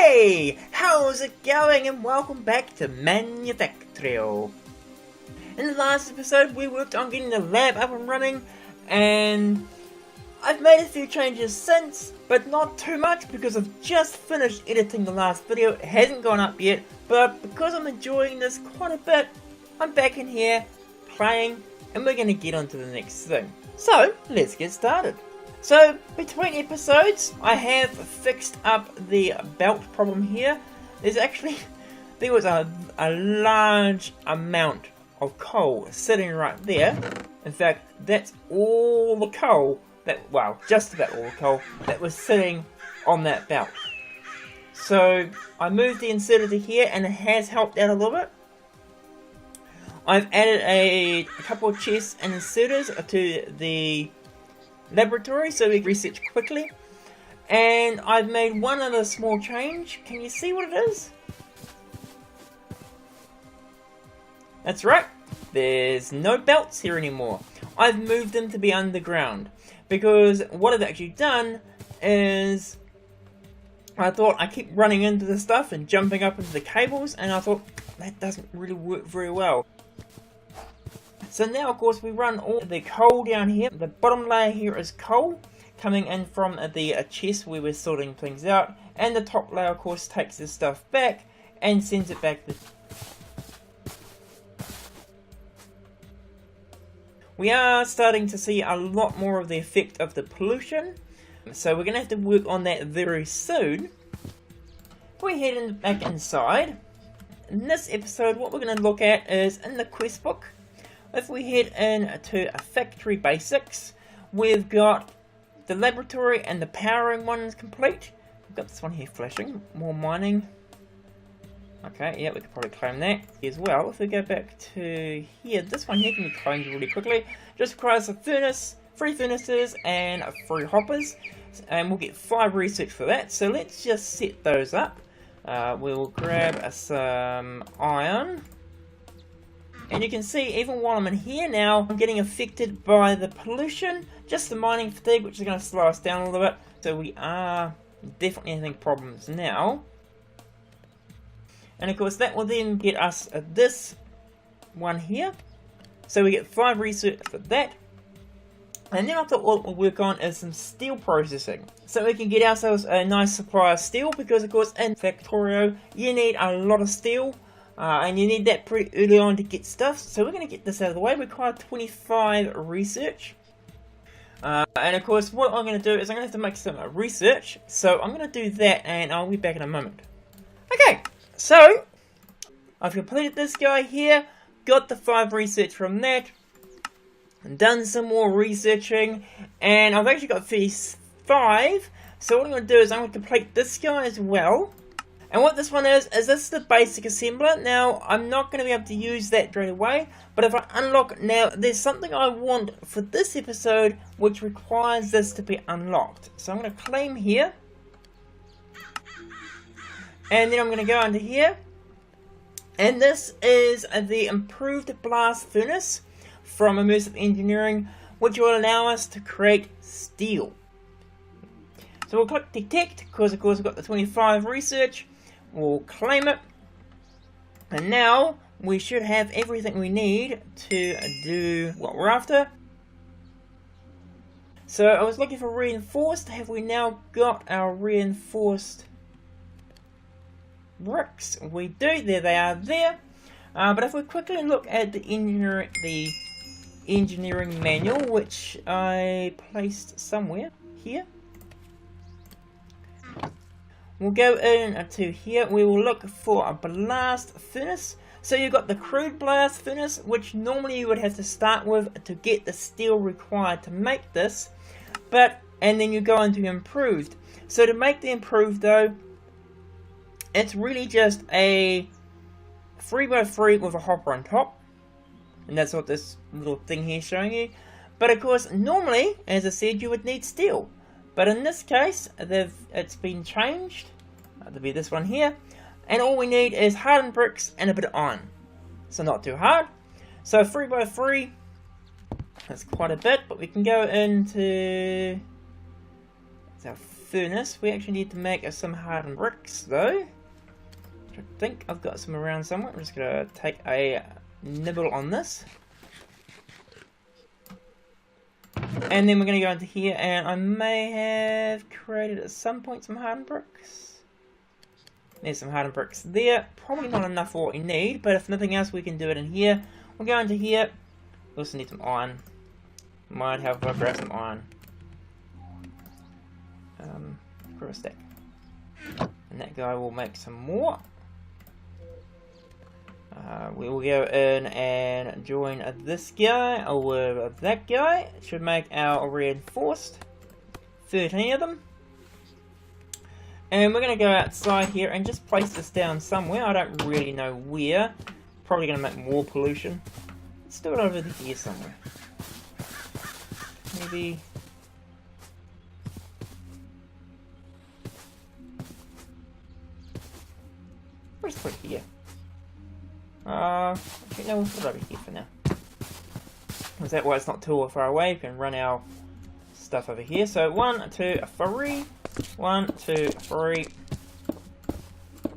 Hey! How's it going? And welcome back to Manufactio. In the last episode we worked on getting the lab up and running, and I've made a few changes since, but not too much because I've just finished editing the last video. It hasn't gone up yet, but because I'm enjoying this quite a bit, I'm back in here playing and we're going to get on to the next thing. So let's get started. So between episodes I have fixed up the belt problem here. There was a large amount of coal sitting right there. In fact, that's all the coal just about all the coal that was sitting on that belt. So I moved the inserter to here and it has helped out a little bit. I've added a couple of chests and inserters to the laboratory so we can research quickly. And I've made one other small change. Can you see what it is? That's right. There's no belts here anymore. I've moved them to be underground. Because what I've actually done is I thought I keep running into the stuff and jumping up into the cables, and I thought that doesn't really work very well. So now of course we run all the coal down here. The bottom layer here is coal coming in from the chest where we're sorting things out, and the top layer of course takes this stuff back and sends it back. We are starting to see a lot more of the effect of the pollution, so we're going to have to work on that very soon. If we head back inside, in this episode what we're going to look at is in the quest book. If we head into factory basics, we've got the laboratory and the powering one is complete. We've got this one here flashing, more mining. Okay, yeah, we could probably claim that as well. If we go back to here, this one here can be claimed really quickly. Just requires a furnace, 3 furnaces, and 3 hoppers. And we'll get 5 research for that. So let's just set those up. We'll grab some iron. And you can see, even while I'm in here now, I'm getting affected by the pollution. Just the mining fatigue, which is going to slow us down a little bit. So we are definitely having problems now. And of course that will then get us this one here. So we get 5 research for that. And then I thought what we'll work on is some steel processing. So we can get ourselves a nice supply of steel, because of course in Factorio you need a lot of steel. And you need that pretty early on to get stuff. So we're going to get this out of the way. We require 25 research. And of course what I'm going to do is I'm going to have to make some research. So I'm going to do that and I'll be back in a moment. Okay. So, I've completed this guy here, got the 5 research from that, and done some more researching, and I've actually got 5, so what I'm going to do is I'm going to complete this guy as well. And what this one is this is the basic assembler. Now, I'm not going to be able to use that straight away, but if I unlock now, there's something I want for this episode which requires this to be unlocked. So I'm going to claim here. And then I'm going to go under here, and this is the improved blast furnace from Immersive Engineering, which will allow us to create steel. So we'll click detect, because of course we've got the 25 research, we'll claim it, and now we should have everything we need to do what we're after. So I was looking for reinforced. Have we now got our reinforced bricks? We do. There they are there. But if we quickly look at the engineering manual, which I placed somewhere here, we'll go into here. We will look for a blast furnace. So you've got the crude blast furnace, which normally you would have to start with to get the steel required to make this, and then you go into improved. So to make the improved though, it's really just a 3x3 with a hopper on top. And that's what this little thing here is showing you. But of course, normally, as I said, you would need steel. But in this case, it's been changed to be this one here. And all we need is hardened bricks and a bit of iron. So not too hard. So 3x3, that's quite a bit. But we can go into our furnace. We actually need to make some hardened bricks though. I think I've got some around somewhere. I'm just going to take a nibble on this. And then we're going to go into here, and I may have created at some point some hardened bricks. There's some hardened bricks there. Probably not enough for what we need, but if nothing else we can do it in here. We'll go into here. We also need some iron. Might help if I grab some iron. Grab a stack. And that guy will make some more. We will go in and join this guy or that guy. It should make our reinforced 13 of them. And we're going to go outside here and just place this down somewhere. I don't really know where. Probably going to make more pollution. Let's do it over here somewhere. Maybe... Let's put it here. Okay, no, we'll put it over here for now. Is that why it's not too far away? We can run our stuff over here. So 1, 2, 3. 1, 2, 3.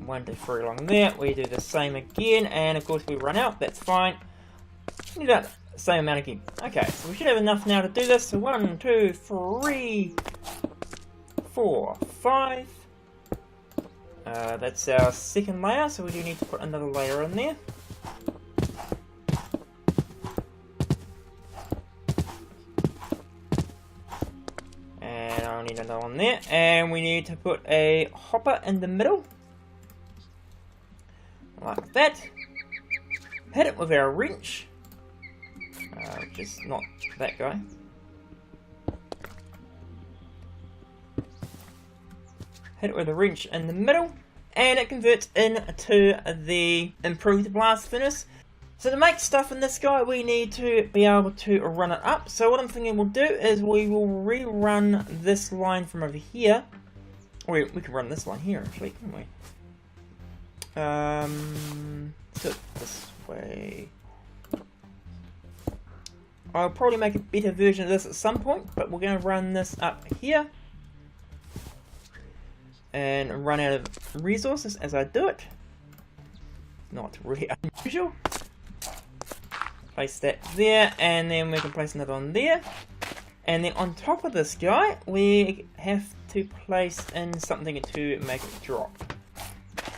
1, 2, 3 along there. We do the same again, and of course we run out. That's fine. We do that same amount again. Okay, so we should have enough now to do this. So 1, 2, 3, 4, 5. That's our second layer, so we do need to put another layer in there. And I'll need another one there. And we need to put a hopper in the middle. Like that. Hit it with our wrench. Just not that guy. Hit it with a wrench in the middle, and it converts into the improved blast furnace. So to make stuff in this guy, we need to be able to run it up. So what I'm thinking we'll do is we will rerun this line from over here. Or we can run this line here actually, can't we? Do it this way. I'll probably make a better version of this at some point, but we're going to run this up here. And run out of resources as I do it. Not really unusual. Place that there, and then we can place another one there. And then on top of this guy, we have to place in something to make it drop.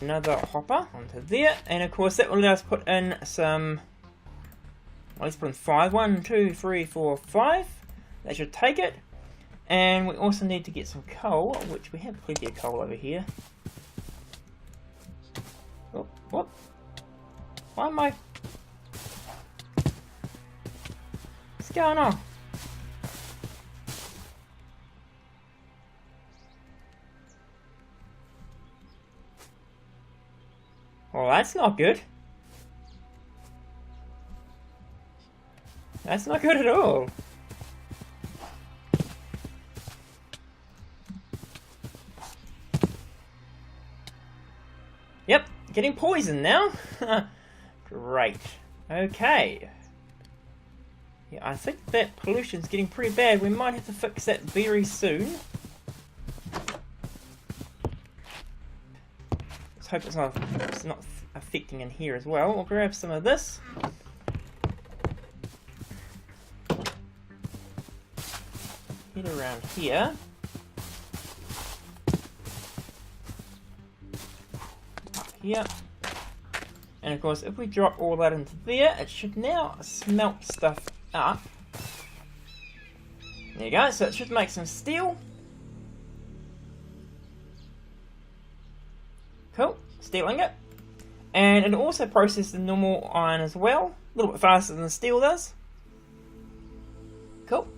Another hopper onto there, and of course that will let us put in some... Well, let's put in 5. 1, 2, 3, 4, 5. That should take it. And we also need to get some coal, which we have plenty of coal over here. Oh, what? Why am I... What's going on? Well, that's not good. That's not good at all. Yep, getting poisoned now. Great. Okay. Yeah, I think that pollution's getting pretty bad. We might have to fix that very soon. Let's hope it's not affecting in here as well. We'll grab some of this. Head around here. Here. And of course, if we drop all that into there, it should now smelt stuff up. There you go, so it should make some steel. Cool, steel ingot. And it also processes the normal iron as well, a little bit faster than the steel does. Cool.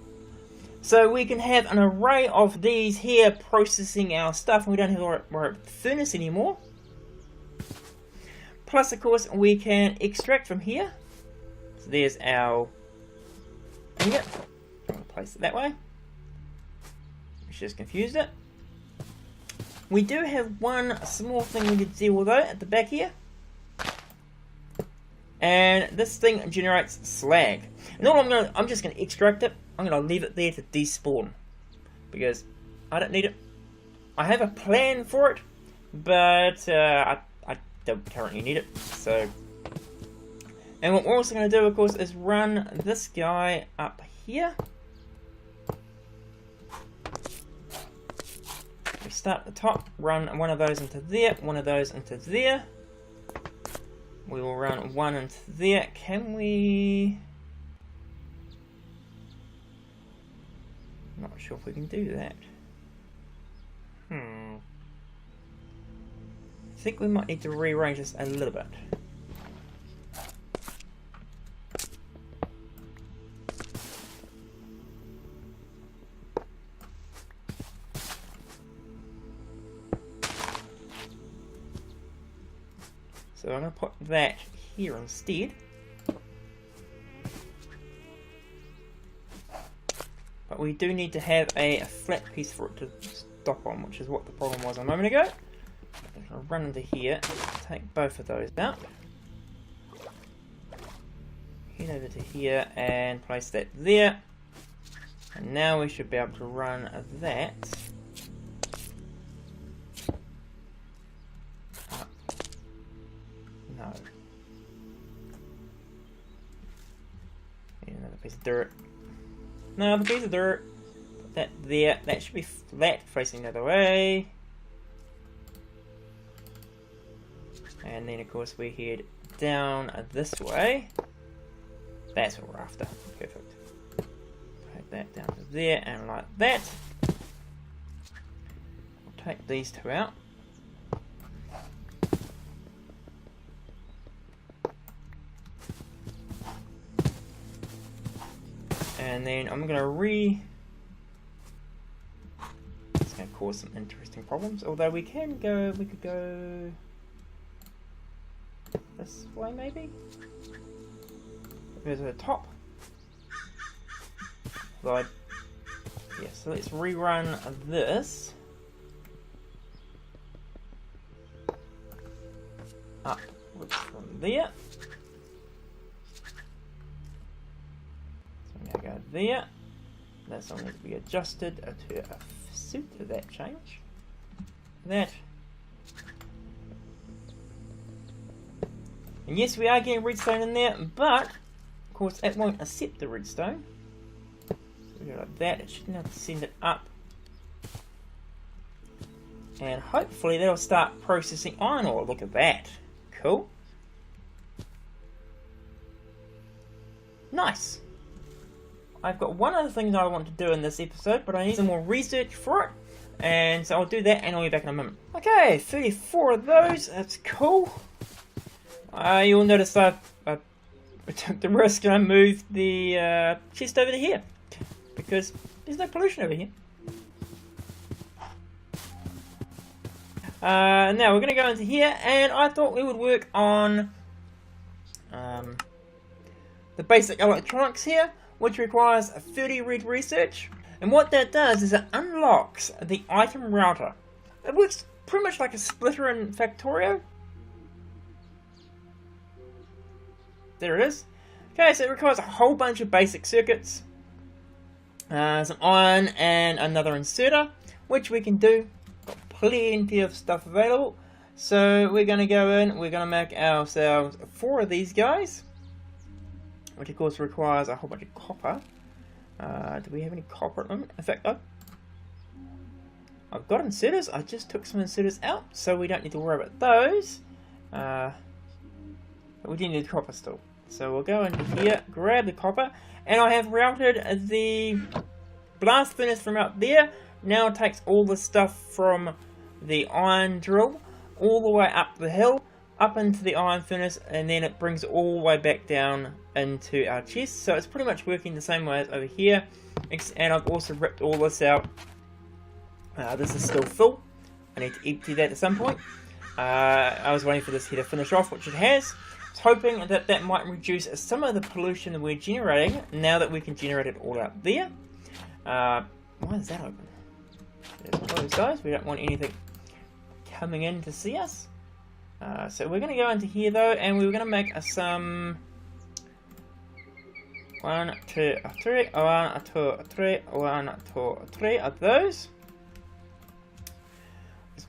So we can have an array of these here processing our stuff, and we don't have to worry about the furnace anymore. Plus, of course, we can extract from here. So there's our ingot. I'm going to place it that way. Which just confused it. We do have one small thing we need to deal with though at the back here. And this thing generates slag. And all I'm just going to extract it. I'm going to leave it there to despawn. Because I don't need it. I have a plan for it, but I don't currently need it. So, and what we're also going to do, of course, is run this guy up here. We start at the top, run one of those into there, one of those into there. We will run one into there. Can we? Not sure if we can do that. I think we might need to rearrange this a little bit. So I'm going to put that here instead. But we do need to have a flat piece for it to stop on, which is what the problem was a moment ago. I'll run into here, take both of those out. Head over to here and place that there. And now we should be able to run that up. No. Another piece of dirt. Another piece of dirt. Put that there. That should be flat facing the other way. And then of course we head down this way. That's what we're after. Perfect. Take that down to there and like that. We'll take these two out. And then I'm gonna it's gonna cause some interesting problems. Although we could go this way maybe? There's a top. Yeah, so let's rerun this. Upwards from there. So I'm going to go there. That's all needs to be adjusted to suit to that change. That. And yes, we are getting redstone in there, but of course it won't accept the redstone. So we go like that, it should now send it up. And hopefully that'll start processing iron ore. Look at that. Cool. Nice. I've got one other thing that I want to do in this episode, but I need some more research for it. And so I'll do that and I'll be back in a moment. Okay, 34 of those, that's cool. You'll notice I took the risk and I moved the chest over to here. Because there's no pollution over here. Now we're going to go into here, and I thought we would work on the basic electronics here, which requires a 30 red research. And what that does is it unlocks the item router. It works pretty much like a splitter in Factorio. There it is. Okay, so it requires a whole bunch of basic circuits, some iron and another inserter, which we can do. Got plenty of stuff available. So we're going to go in, we're going to make ourselves 4 of these guys, which of course requires a whole bunch of copper. Do we have any copper at the moment? In fact, I've got inserters. I just took some inserters out, so we don't need to worry about those. But we do need copper still. So we'll go into here, grab the copper, and I have routed the blast furnace from out there. Now it takes all the stuff from the iron drill all the way up the hill, up into the iron furnace, and then it brings it all the way back down into our chest. So it's pretty much working the same way as over here. And I've also ripped all this out. This is still full. I need to empty that at some point. I was waiting for this here to finish off, which it has. I was hoping that that might reduce some of the pollution that we're generating now that we can generate it all out there. Why is that open? Let's close those. We don't want anything coming in to see us. So we're going to go into here though, and we're going to make some 1, 2, 3, 1, 2, 3, 1, 2, 3 of those.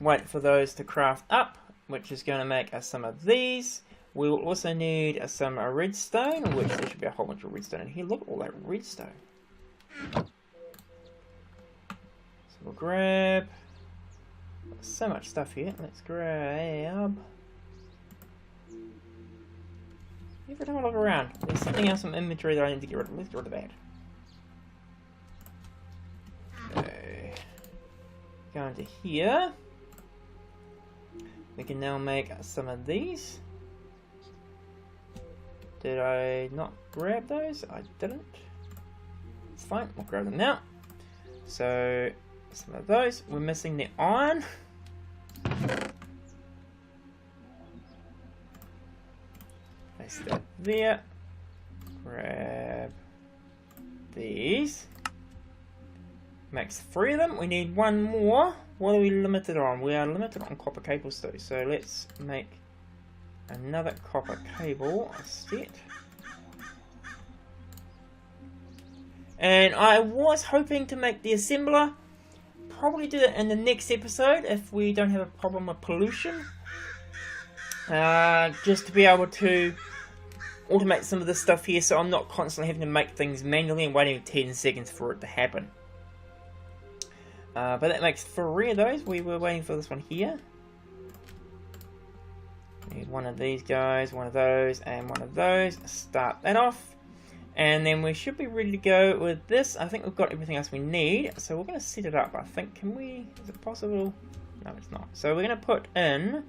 Let's wait for those to craft up, which is going to make us some of these. We will also need some redstone, which there should be a whole bunch of redstone in here. Look at all that redstone. So we'll grab so much stuff here. Let's grab. Every time I look around, there's something else in inventory that I need to get rid of. Let's get rid of that. Okay. Go into here. We can now make some of these. Did I not grab those? I didn't. It's fine, we'll grab them now. So, some of those. We're missing the iron. Place that there. Grab these. Makes 3 of them. We need 1 more. What are we limited on? We are limited on copper cables though. So let's make another copper cable set. And I was hoping to make the assembler. Probably do that in the next episode if we don't have a problem with pollution. Just to be able to automate some of this stuff here so I'm not constantly having to make things manually and waiting 10 seconds for it to happen. But that makes 3 of those. We were waiting for this one here. Need 1 of these guys, 1 of those, and 1 of those. Start that off. And then we should be ready to go with this. I think we've got everything else we need. So we're going to set it up, I think. Can we? Is it possible? No, it's not. So we're going to put in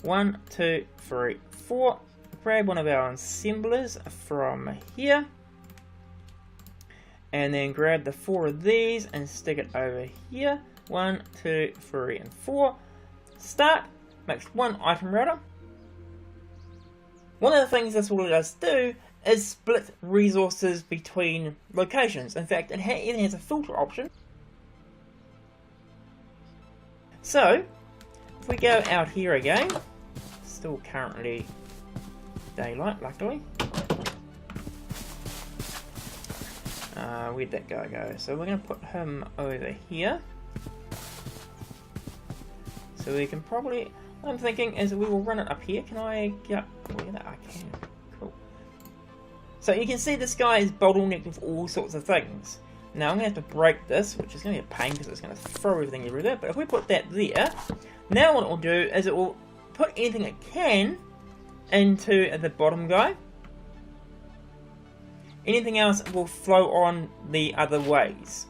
1, 2, 3, 4. Grab one of our assemblers from here. And then grab the 4 of these and stick it over here. 1, 2, 3, and 4. Start. Makes 1 item router. One of the things this will let us do is split resources between locations. In fact, it even has a filter option. So, if we go out here again, still currently daylight, luckily. Where'd that guy go? So we're going to put him over here. So we can probably, what I'm thinking is we will run it up here. Can I get up? Oh, yeah, I can. Cool. So you can see this guy is bottlenecked with all sorts of things. Now I'm going to have to break this, which is going to be a pain because it's going to throw everything everywhere. But if we put that there, now what it will do is it will put anything it can into the bottom guy. Anything else will flow on the other ways.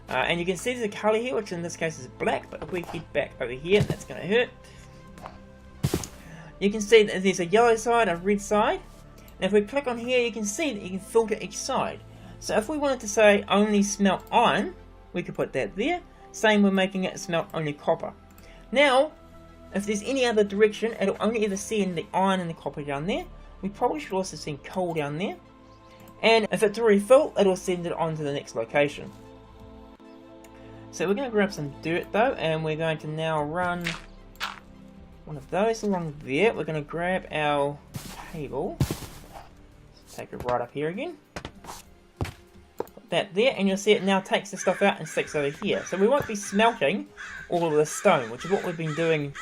And you can see there's a colour here, which in this case is black, but if we head back over here, that's going to hurt. You can see that there's a yellow side, a red side. And if we click on here, you can see that you can filter each side. So if we wanted to say only smelt iron, we could put that there. Same with making it smelt only copper. Now, if there's any other direction, it'll only ever send the iron and the copper down there. We probably should also send coal down there. And if it's already full, it'll send it on to the next location. So we're going to grab some dirt though, and we're going to now run one of those along there. We're going to grab our cable. Let's take it right up here again. Put that there, and you'll see it now takes the stuff out and sticks over here. So we won't be smelting all of the stone, which is what we've been doing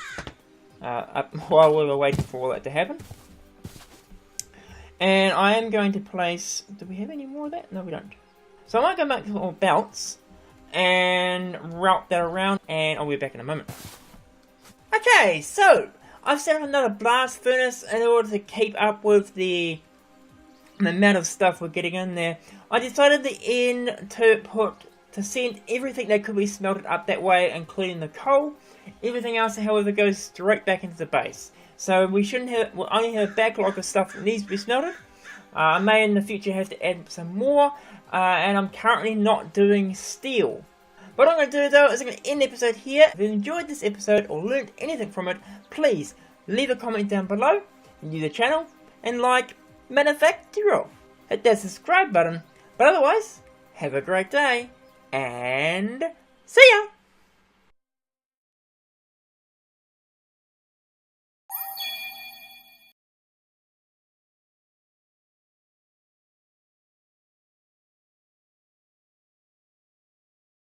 while we were waiting for all that to happen. And I am going to place... Do we have any more of that? No, we don't. So I might go back to more belts and route that around, and I'll be back in a moment. Okay, so I've set up another blast furnace in order to keep up with the amount of stuff we're getting in there. I decided to send everything that could be smelted up that way, including the coal. Everything else, however, goes straight back into the base. So we'll only have a backlog of stuff that needs to be smelted. I may in the future have to add some more, and I'm currently not doing steel. What I'm going to do though is I'm going to end the episode here. If you enjoyed this episode or learned anything from it, please leave a comment down below, new to the channel, and like Manufactio. Hit that subscribe button. But otherwise, have a great day, and see ya!